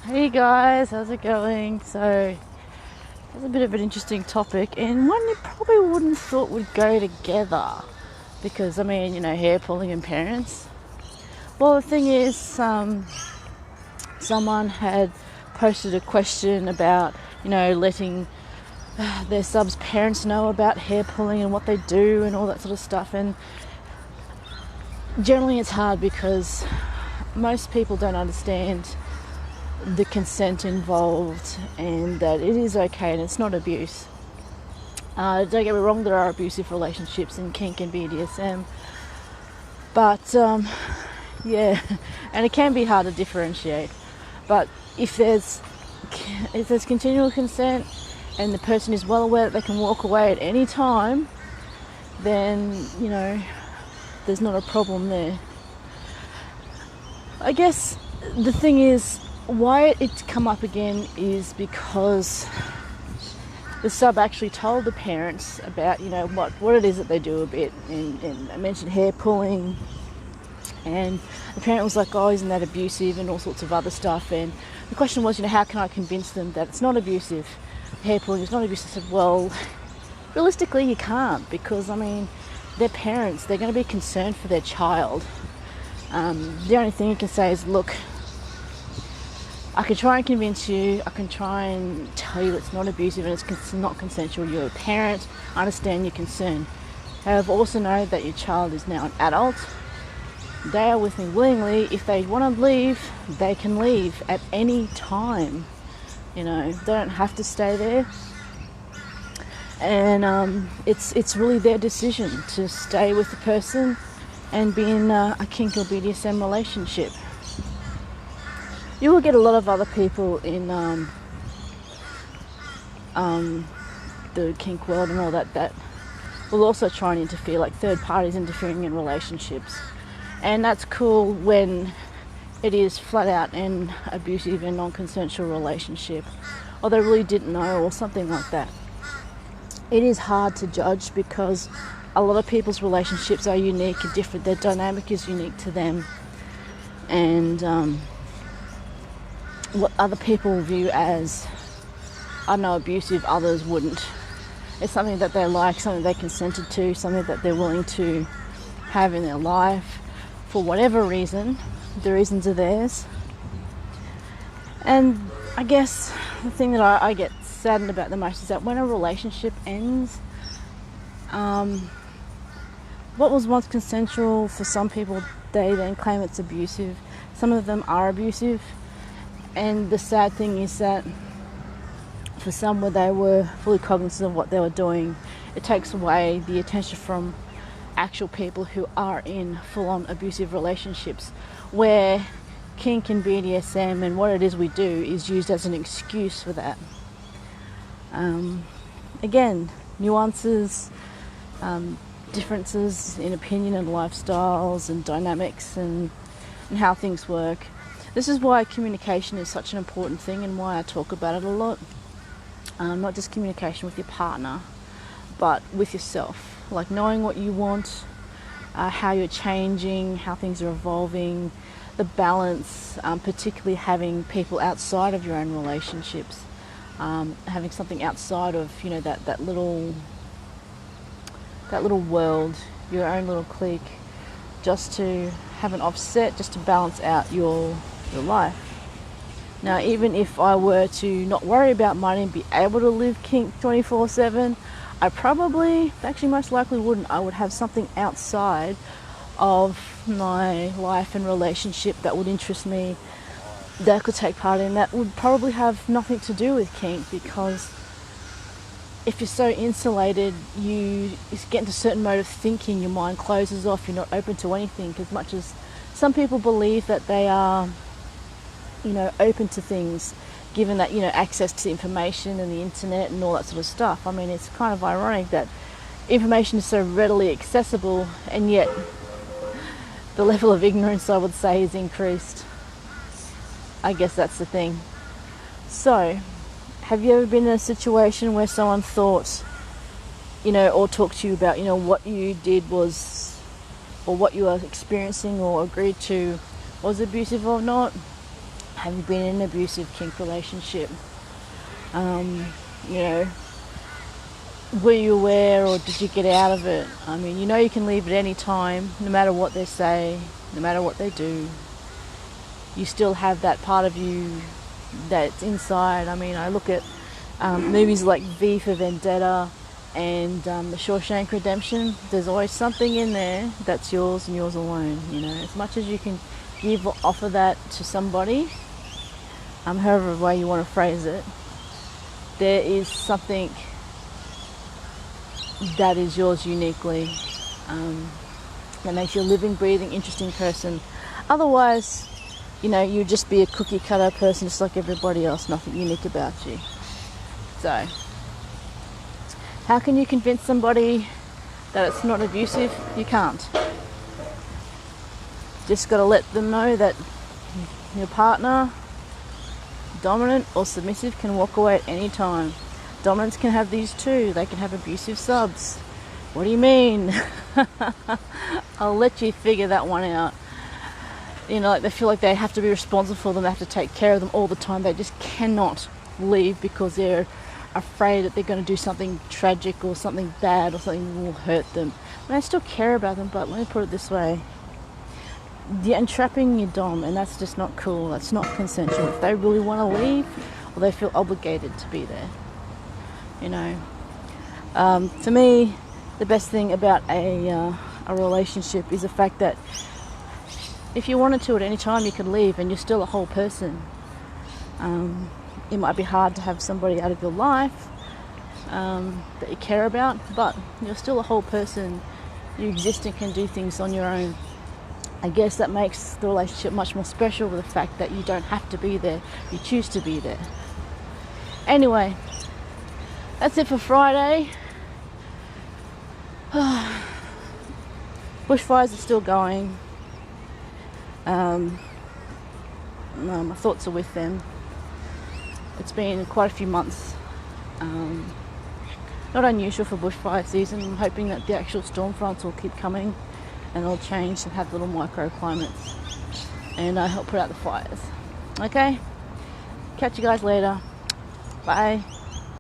Hey guys, how's it going? So, it's a bit of an interesting topic and one you probably wouldn't thought would go together because, hair pulling and parents. Well, the thing is, someone had posted a question about, letting their subs' parents know about hair pulling and what they do and all that sort of stuff. And generally, it's hard because most people don't understand the consent involved and that it is okay and it's not abuse. Don't get me wrong, there are abusive relationships in kink and BDSM, but yeah, and it can be hard to differentiate. But if there's continual consent and the person is well aware that they can walk away at any time, then there's not a problem there. I guess the thing is, why it's come up again is because the sub actually told the parents about what it is that they do a bit, and I mentioned hair pulling, and the parent was like, oh, isn't that abusive, and all sorts of other stuff. And the question was, how can I convince them that it's not abusive? Hair pulling is not abusive. I said, well, realistically you can't, because they're parents, they're going to be concerned for their child. The only thing you can say is, look, I can try and convince you, I can try and tell you it's not abusive and it's not consensual. You're a parent, I understand your concern. However, also know that your child is now an adult. They are with me willingly. If they want to leave, they can leave at any time. They don't have to stay there. And it's really their decision to stay with the person and be in a kink or BDSM relationship. You will get a lot of other people in the kink world and all that will also try and interfere, like third parties interfering in relationships. And that's cool when it is flat out an abusive and non-consensual relationship, or they really didn't know, or something like that. It is hard to judge because a lot of people's relationships are unique and different. Their dynamic is unique to them. And what other people view as, abusive, others wouldn't. It's something that they like, something they consented to, something that they're willing to have in their life for whatever reason. The reasons are theirs. And I guess the thing that I get saddened about the most is that when a relationship ends, what was once consensual for some people, they then claim it's abusive. Some of them are abusive. And the sad thing is that for some, where they were fully cognizant of what they were doing, it takes away the attention from actual people who are in full-on abusive relationships, where kink and BDSM and what it is we do is used as an excuse for that. Again, nuances, differences in opinion and lifestyles and dynamics and how things work. This is why communication is such an important thing and why I talk about it a lot. Not just communication with your partner, but with yourself. Like knowing what you want, how you're changing, how things are evolving, the balance, particularly having people outside of your own relationships, having something outside of, that little world, your own little clique, just to have an offset, just to balance out your life. Now, even if I were to not worry about money and be able to live kink 24/7, I probably, actually most likely wouldn't. I would have something outside of my life and relationship that would interest me, that I could take part in, that would probably have nothing to do with kink, because if you're so insulated, you get into a certain mode of thinking, your mind closes off, you're not open to anything, as much as some people believe that they are open to things, given that, access to information and the internet and all that sort of stuff. It's kind of ironic that information is so readily accessible, and yet the level of ignorance, I would say, is increased. I guess that's the thing. So, have you ever been in a situation where someone thought, or talked to you about, what you did was, or what you were experiencing or agreed to was abusive or not? Have you been in an abusive kink relationship? You know, were you aware or did you get out of it? I mean, you know you can leave at any time, no matter what they say, no matter what they do. You still have that part of you that's inside. I mean, I look at movies like V for Vendetta and The Shawshank Redemption. There's always something in there that's yours and yours alone. You know, as much as you can give or offer that to somebody, however way you want to phrase it, there is something that is yours uniquely, that makes you a living, breathing, interesting person. Otherwise, you know, you'd just be a cookie cutter person just like everybody else, nothing unique about you. So, how can you convince somebody that it's not abusive? You can't. Just got to let them know that your partner, dominant or submissive, can walk away at any time. Dominants can have these too. They can have abusive subs. What do you mean? I'll let you figure that one out. You know, like they feel like they have to be responsible for them. They have to take care of them all the time. They just cannot leave because they're afraid that they're going to do something tragic or something bad or something that will hurt them. And I still care about them, but let me put it this way. You're entrapping your dom, and that's just not cool. That's not consensual. If they really want to leave, or they feel obligated to be there, you know. For me, the best thing about a relationship is the fact that if you wanted to at any time, you could leave, and you're still a whole person. It might be hard to have somebody out of your life that you care about, but you're still a whole person. You exist and can do things on your own. I guess that makes the relationship much more special with the fact that you don't have to be there, you choose to be there. Anyway, that's it for Friday. Bushfires are still going. My thoughts are with them. It's been quite a few months. Not unusual for bushfire season. I'm hoping that the actual storm fronts will keep coming and they'll change and have little microclimates and help put out the fires. Okay? Catch you guys later. Bye.